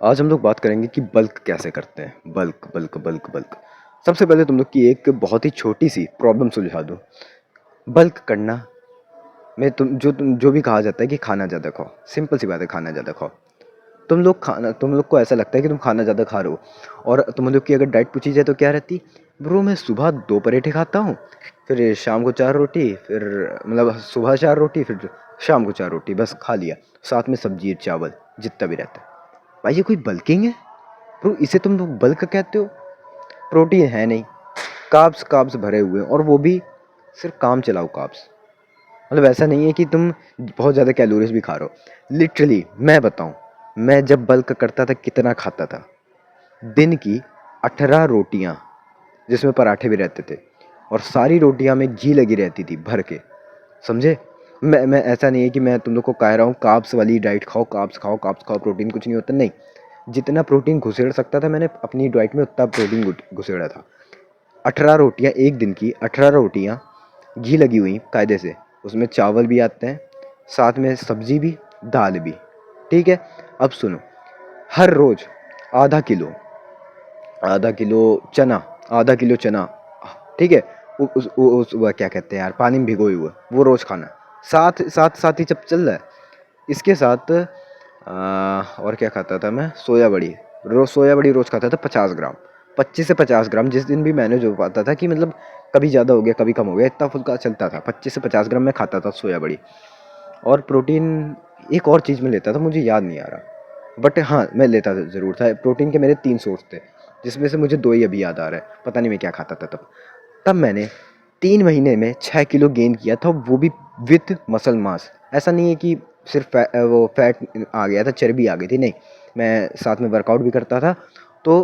आज हम लोग बात करेंगे कि बल्क कैसे करते हैं। Bulk bulk bulk bulk. सबसे पहले तुम लोग की एक बहुत ही छोटी सी प्रॉब्लम सुलझा दूं। बल्क करना में तुम जो भी कहा जाता है कि खाना ज़्यादा खाओ। सिंपल सी बात है, खाना ज़्यादा खाओ। तुम लोग को ऐसा लगता है कि तुम खाना ज़्यादा खा रहे हो, और तुम लोग की अगर डाइट पूछी जाए तो क्या रहती? ब्रो मैं सुबह 2 पराठे खाता हूँ, फिर शाम को 4 रोटी, फिर मतलब सुबह 4 रोटी, फिर शाम को 4 रोटी, बस खा लिया। साथ में सब्जी चावल जितना भी रहता है। भाई ये कोई बल्किंग है? ब्रो इसे तुम लोग बल्क कहते हो? प्रोटीन है नहीं, कार्ब्स कार्ब्स भरे हुए हैं, और वो भी सिर्फ काम चलाओ कार्ब्स। मतलब ऐसा नहीं है कि तुम बहुत ज़्यादा कैलोरीज भी खा रहे हो। लिटरली मैं बताऊं, मैं जब बल्क करता था कितना खाता था। दिन की 18 रोटियां, जिसमें पराठे भी रहते थे, और सारी रोटियां में घी लगी रहती थी भर के। समझे? मैं ऐसा नहीं है कि मैं तुम लोग को कह रहा हूँ कार्ब्स वाली डाइट खाओ, कार्ब्स खाओ, प्रोटीन कुछ नहीं होता, नहीं। जितना प्रोटीन घुसेड़ सकता था मैंने अपनी डाइट में उतना प्रोटीन घुसेड़ा था। 18 रोटियां, एक दिन की 18 रोटियां घी लगी हुई कायदे से, उसमें चावल भी आते हैं, साथ में सब्जी भी, दाल भी। ठीक है? अब सुनो, हर रोज आधा किलो आधा किलो चना, आधा किलो चना, ठीक है, वह क्या कहते हैं यार, पानी में भिगोए हुए, वो रोज खाना। साथ साथ साथ ही जब चल रहा है, इसके साथ और क्या खाता था मैं? सोया बड़ी। सोया बड़ी रोज खाता था 50 ग्राम, 25 से 50 ग्राम, जिस दिन भी मैनेज हो पाता था, कि मतलब कभी ज़्यादा हो गया कभी कम हो गया, इतना फुल्का चलता था। 25 से 50 ग्राम मैं खाता था सोया बड़ी। और प्रोटीन एक और चीज़ में लेता था, मुझे याद नहीं आ रहा, बट हाँ मैं लेता था ज़रूर था। प्रोटीन के मेरे 3 सोर्स थे, जिसमें से मुझे 2 ही अभी याद आ रहा है, पता नहीं मैं क्या खाता था तब। तब मैंने 3 महीने में 6 किलो गेन किया था, वो भी विथ मसल मास। ऐसा नहीं है कि सिर्फ वो फैट आ गया था, चर्बी आ गई थी, नहीं। मैं साथ में वर्कआउट भी करता था, तो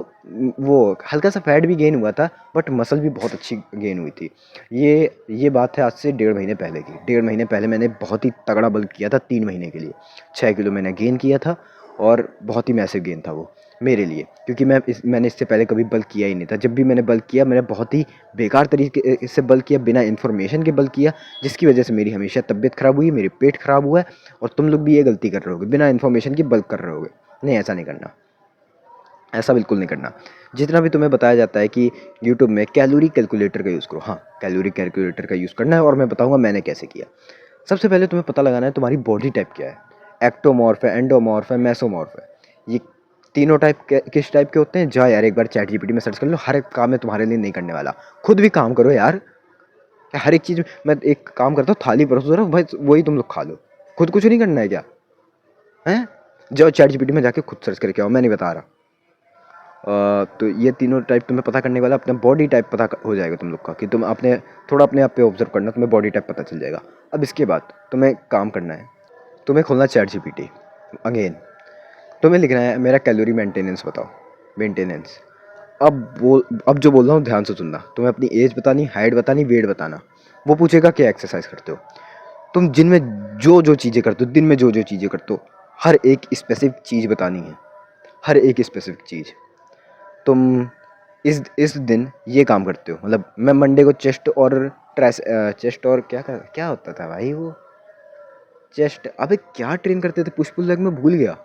वो हल्का सा फैट भी गेन हुआ था, बट मसल भी बहुत अच्छी गेन हुई थी। ये बात है आज से 1.5 महीने पहले की। 1.5 महीने पहले मैंने बहुत ही तगड़ा बल्क किया था 3 महीने के लिए। 6 किलो मैंने गेन किया था, और बहुत ही मैसिव गेन था वो मेरे लिए, क्योंकि मैंने इससे पहले कभी बल्क किया ही नहीं था। जब भी मैंने बल्क किया, मैंने बहुत ही बेकार तरीके से बल्क किया, बिना इन्फॉर्मेशन के बल्क किया, जिसकी वजह से मेरी हमेशा तबीयत ख़राब हुई, मेरे पेट ख़राब हुआ है। और तुम लोग भी ये गलती कर रहे होगे, बिना इन्फॉर्मेशन के बल्क कर रहे होगे। नहीं, ऐसा नहीं करना, ऐसा बिल्कुल नहीं करना। जितना भी तुम्हें बताया जाता है कि यूट्यूब में कैलोरी कैलकुलेटर का यूज़ करो, हाँ कैलोरी कैलकुलेटर का यूज़ करना है, और मैं बताऊंगा मैंने कैसे किया। सबसे पहले तुम्हें पता लगाना है तुम्हारी बॉडी टाइप क्या है। एक्टोमॉर्फ है, एंडोमॉर्फ है, मेसोमॉर्फ है। ये तीनों टाइप किस टाइप के होते हैं? जा यार एक बार चैट जीपीटी में सर्च कर लो, हर एक काम मैं तुम्हारे लिए नहीं करने वाला। खुद भी काम करो यार। हर एक चीज़ मैं एक काम करता हूँ, थाली परोसो जरा भाई, वही तुम लोग खा लो। खुद कुछ नहीं करना है क्या? हैं? जाओ चैट जीपीटी में जाके खुद सर्च करके आओ, मैं नहीं बता रहा। तो ये तीनों टाइप तुम्हें पता करने वाला, अपना बॉडी टाइप पता हो जाएगा तुम लोग का, कि तुम अपने थोड़ा अपने आप पे ऑब्जर्व करना, तुम्हें बॉडी टाइप पता चल जाएगा। अब इसके बाद तुम्हें काम करना है, तुम्हें खोलना चैट जीपीटी अगेन। तुम्हें लिखना है मेरा कैलोरी मेंटेनेंस बताओ, मेंटेनेंस। अब जो बोल रहा हूँ ध्यान से सुनना। तुम्हें अपनी एज बतानी, हाइट बतानी, वेट बताना। वो पूछेगा क्या एक्सरसाइज करते हो तुम, जिन में जो जो चीज़ें करते हो, दिन में जो जो चीज़ें करते हो, हर एक स्पेसिफिक चीज़ बतानी है, हर एक स्पेसिफिक चीज़। तुम इस दिन ये काम करते हो, मतलब मैं मंडे को चेस्ट और चेस्ट और क्या होता था भाई वो, चेस्ट, अबे क्या ट्रेन करते थे, पुश पुल लेग में भूल गया,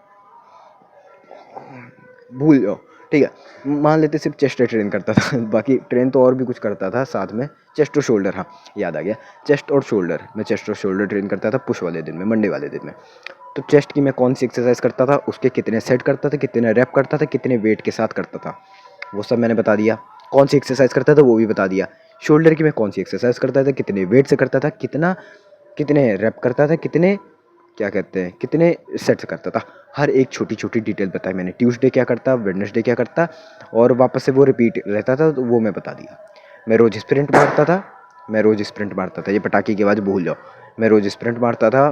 भूल जाओ। ठीक है, मान लेते सिर्फ चेस्ट ट्रेन करता था बाकी ट्रेन तो और भी कुछ करता था साथ में। चेस्ट और शोल्डर, हाँ याद आ गया, चेस्ट और शोल्डर। मैं चेस्ट और शोल्डर ट्रेन करता था पुश वाले दिन में, मंडे वाले दिन में। तो चेस्ट की मैं कौन सी एक्सरसाइज करता था, उसके कितने सेट करता था, कितने रैप करता था, कितने वेट के साथ करता था, वो सब मैंने बता दिया। कौन सी एक्सरसाइज करता था वो भी बता दिया। शोल्डर की मैं कौन सी एक्सरसाइज करता था, कितने वेट से करता था, कितने रैप करता था, कितने क्या कहते हैं, कितने सेट्स करता था, हर एक छोटी छोटी डिटेल बताई मैंने। ट्यूसडे क्या करता, वेडनेसडे क्या करता, और वापस से वो रिपीट रहता था, तो वो मैं बता दिया। मैं रोज़ स्प्रिंट मारता था, ये पटाखे की आवाज़ भूल जाओ। मैं रोज़ स्प्रिंट मारता था,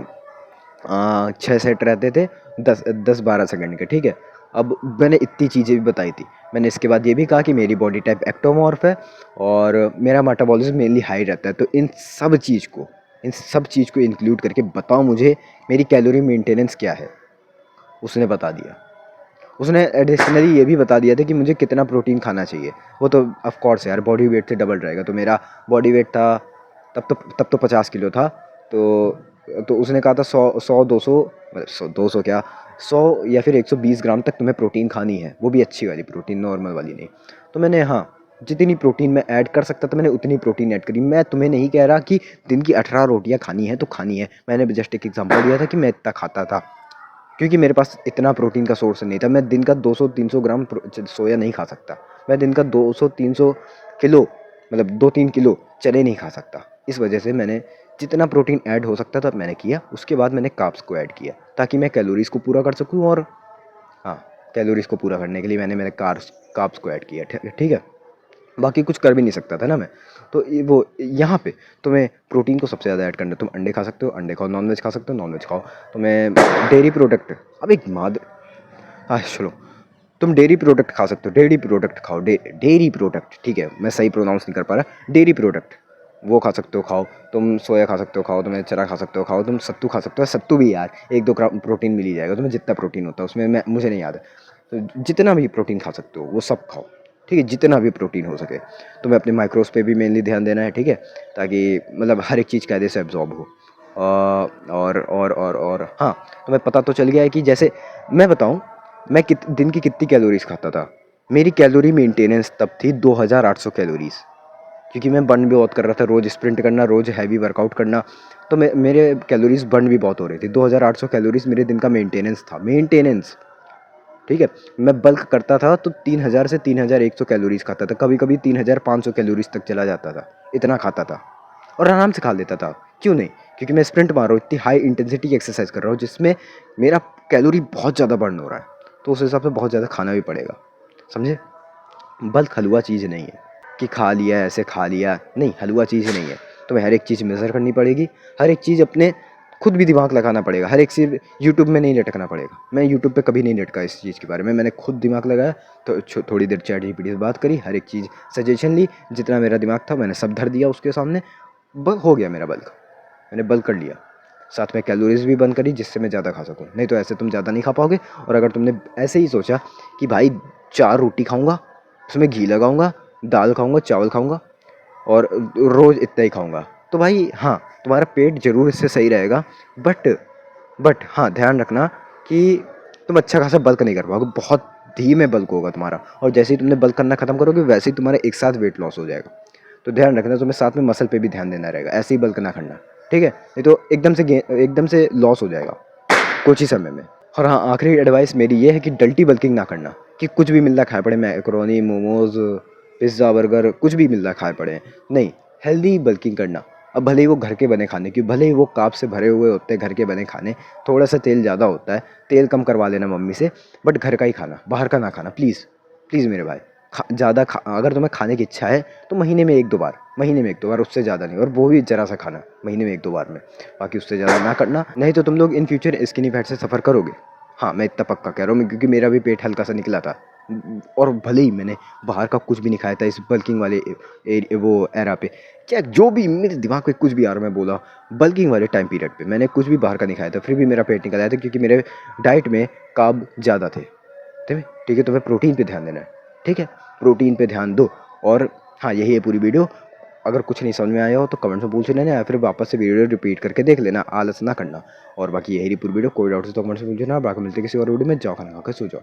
6 सेट रहते थे, 10-12 सेकंड के, ठीक है। अब मैंने इतनी चीज़ें भी बताई थी। मैंने इसके बाद ये भी कहा कि मेरी बॉडी टाइप एक्टोमॉर्फ है, और मेरा मेटाबॉलिज्म मेनली हाई रहता है। तो इन सब चीज़ को इंक्लूड करके बताओ मुझे मेरी कैलोरी मेंटेनेंस क्या है। उसने बता दिया। उसने एडिशनली ये भी बता दिया था कि मुझे कितना प्रोटीन खाना चाहिए। वो तो ऑफ कोर्स यार, बॉडी वेट से डबल रहेगा। तो मेरा बॉडी वेट था तब तो 50 किलो था। तो तो उसने कहा था 100 200 मतलब 200 क्या 100 या फिर 120 ग्राम तक तुम्हें प्रोटीन खानी है, वो भी अच्छी वाली प्रोटीन, नॉर्मल वाली नहीं। तो मैंने हाँ, जितनी प्रोटीन मैं ऐड कर सकता था मैंने उतनी प्रोटीन ऐड करी। मैं तुम्हें नहीं कह रहा कि दिन की 18 रोटियां खानी है तो खानी है, मैंने जस्ट एक एग्जांपल दिया था कि मैं इतना खाता था, क्योंकि मेरे पास इतना प्रोटीन का सोर्स नहीं था। मैं दिन का 200 300 ग्राम सोया नहीं खा सकता, मैं दिन का 200 300 किलो मतलब 2 3 किलो चने नहीं खा सकता। इस वजह से मैंने जितना प्रोटीन ऐड हो सकता था मैंने किया। उसके बाद मैंने कार्ब्स को ऐड किया ताकि मैं कैलोरीज़ को पूरा कर सकूँ। और हाँ, कैलोरीज़ को पूरा करने के लिए मैंने कार्ब्स को ऐड किया। ठीक है, बाकी कुछ कर भी नहीं सकता था ना मैं। तो वो यहाँ पे तुम्हें प्रोटीन को सबसे ज़्यादा ऐड करना है। तुम अंडे खा सकते हो, अंडे खाओ, नॉनवेज खा सकते हो, नॉनवेज खाओ। तुम्हें डेयरी प्रोडक्ट, अब एक माद हाँ चलो, तुम डेयरी प्रोडक्ट खा सकते हो, डेयरी प्रोडक्ट खाओ, डेयरी प्रोडक्ट, ठीक है मैं सही प्रोनाउंस नहीं कर पा रहा, डेयरी प्रोडक्ट वो खा सकते हो, खाओ। तुम सोया खा सकते हो, खाओ। तुम्हें चना खा सकते हो, खाओ। तुम सत्तू खा सकते हो, सत्तू भी यार 1 2 ग्राम प्रोटीन मिल ही जाएगा तुम्हें, जितना प्रोटीन होता है उसमें, मैं मुझे नहीं याद है। तो जितना भी प्रोटीन खा सकते हो वो सब खाओ, ठीक है, जितना भी प्रोटीन हो सके। तुम्हें अपने माइक्रोस पे भी मेनली ध्यान देना है, ठीक है, ताकि मतलब हर एक चीज़ कायदे से एब्जॉर्ब हो। और हाँ, तुम्हें पता तो चल गया है कि जैसे मैं बताऊँ, मैं दिन की कितनी कैलोरीज खाता था। मेरी कैलोरी मेंटेनेंस तब थी 2800 कैलोरीज, क्योंकि मैं बर्न भी बहुत कर रहा था, रोज़ स्प्रिंट करना, रोज़ हैवी वर्कआउट करना। तो मेरे कैलोरीज बर्न भी बहुत हो रही थी। 2800 कैलोरीज मेरे दिन का मेंटेनेंस था, मेंटेनेंस, ठीक है। मैं बल्क करता था तो 3000 से 3100 कैलोरीज खाता था, कभी कभी 3500 कैलोरीज तक चला जाता था, इतना खाता था और आराम से खा लेता था। क्यों नहीं? क्योंकि मैं स्प्रिंट मार रहा हूँ, इतनी हाई इंटेंसिटी की एक्सरसाइज कर रहा हूँ जिसमें मेरा कैलोरी बहुत ज़्यादा बर्न हो रहा है, तो उस हिसाब से बहुत ज़्यादा खाना भी पड़ेगा, समझे। बल्क हलवा चीज़ नहीं है कि खा लिया ऐसे खा लिया, नहीं, हलवा चीज़ नहीं है। तुम्हें हर एक चीज़ मेज़र करनी पड़ेगी, हर एक चीज़ अपने खुद भी दिमाग लगाना पड़ेगा, हर एक चीज़ यूट्यूब में नहीं लटकना पड़ेगा। मैं यूट्यूब पे कभी नहीं लटका इस चीज़ के बारे में, मैंने खुद दिमाग लगाया। तो थोड़ी देर चैट जीपीटी से बात करी, हर एक चीज़ सजेशन ली, जितना मेरा दिमाग था मैंने सब धर दिया उसके सामने, हो गया मेरा बल्क, मैंने बल्क कर लिया। साथ में कैलोरीज भी बंद करी जिससे मैं ज़्यादा खा सकूँ, नहीं तो ऐसे तुम ज़्यादा नहीं खा पाओगे। और अगर तुमने ऐसे ही सोचा कि भाई 4 रोटी खाऊंगा, उसमें घी लगाऊंगा, दाल खाऊंगा, चावल खाऊंगा और रोज़ इतना ही खाऊंगा, तो भाई हाँ, तुम्हारा पेट ज़रूर इससे सही रहेगा, बट हाँ, ध्यान रखना कि तुम अच्छा खासा बल्क नहीं कर पाओगे, बहुत धीमे बल्क होगा तुम्हारा। और जैसे ही तुमने बल्क करना खत्म करोगे वैसे ही तुम्हारा एक साथ वेट लॉस हो जाएगा। तो ध्यान रखना, तुम्हें साथ में मसल पे भी ध्यान देना रहेगा, ऐसे ही बल्क ना करना, ठीक है, नहीं तो एकदम से लॉस हो जाएगा कुछ ही समय में। और हाँ, आखिरी एडवाइस मेरी ये है कि डल्टी बल्किंग ना करना, कि कुछ भी मिल रहा है खाए पड़े, मैकरोनी, मोमोज, पिज़्ज़ा, बर्गर, कुछ भी मिल रहा है खाए पड़े, नहीं, हेल्दी बल्किंग करना। अब भले ही वो घर के बने खाने की, भले ही वो कार्ब से भरे हुए होते हैं घर के बने खाने, थोड़ा सा तेल ज़्यादा होता है, तेल कम करवा लेना मम्मी से, बट घर का ही खाना, बाहर का ना खाना, प्लीज़ प्लीज़ मेरे भाई। अगर तुम्हें खाने की इच्छा है तो महीने में 1 2 बार, महीने में 1 2 बार, उससे ज़्यादा नहीं, और वो भी ज़रा सा खाना महीने में 1 2 बार में, बाकी उससे ज़्यादा ना करना, नहीं तो तुम लोग इन फ्यूचर स्किनी फैट से सफ़र करोगे। हाँ, मैं इतना पक्का कह रहा हूँ, क्योंकि मेरा भी पेट हल्का सा निकला था, और भले ही मैंने बाहर का कुछ भी नहीं खाया था इस बल्किंग वाले वो एरा पे, क्या जो भी मेरे दिमाग में कुछ भी आ रहा, मैं बोला बल्किंग वाले टाइम पीरियड पे मैंने कुछ भी बाहर का नहीं खाया था, फिर भी मेरा पेट निकल आया था, क्योंकि मेरे डाइट में कार्ब ज़्यादा थे, ठीक है। तुम्हें प्रोटीन पे ध्यान देना है, ठीक है, प्रोटीन पे ध्यान दो। और हाँ, यही है पूरी वीडियो। अगर कुछ नहीं समझ में आया हो तो कमेंट्स में पूछ लेना, या फिर वापस से वीडियो रिपीट करके देख लेना, आलस ना करना। और बाकी यही रही पूरी वीडियो, कोई डाउट हो तो कमेंट्स में पूछ लेना। बाकी मिलते किसी और वीडियो में, जाओ खाना खा के सो जाओ।